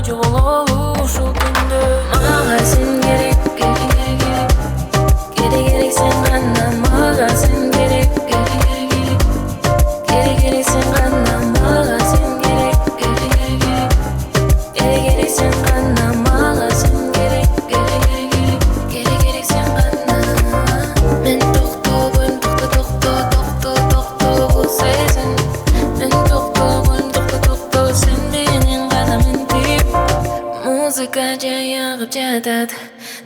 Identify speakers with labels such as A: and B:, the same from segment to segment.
A: жогололу ушул түндө. Мага сен керек, керек сен гана. Мага сен керек, керек сен гана. Мага сен керек, керек сен гана. Мага сен керек, керек сен гана. Мен токтогон, токто бул сезим. Мен токтогон, токто сен менен гана мынтип. Музыка жайыгып жатат,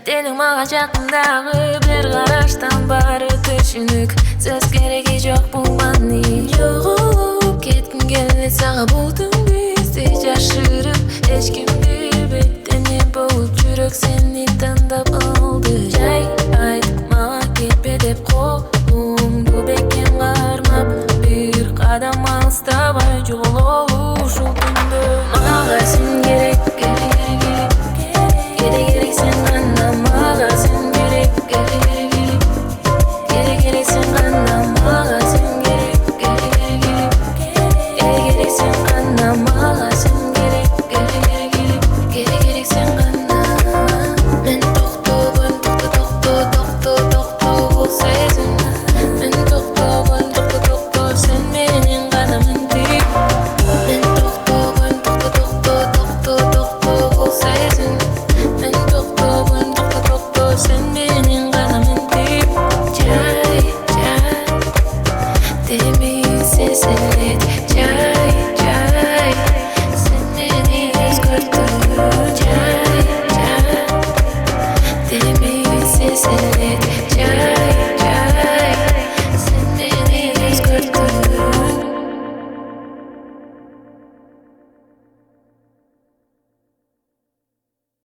A: денең мага жакындагы. Бир караштан баары түшүнүк, сөз кереги жок бул мани. Жоголуп кетким келет сага бул түн бизди жашырып, эч ким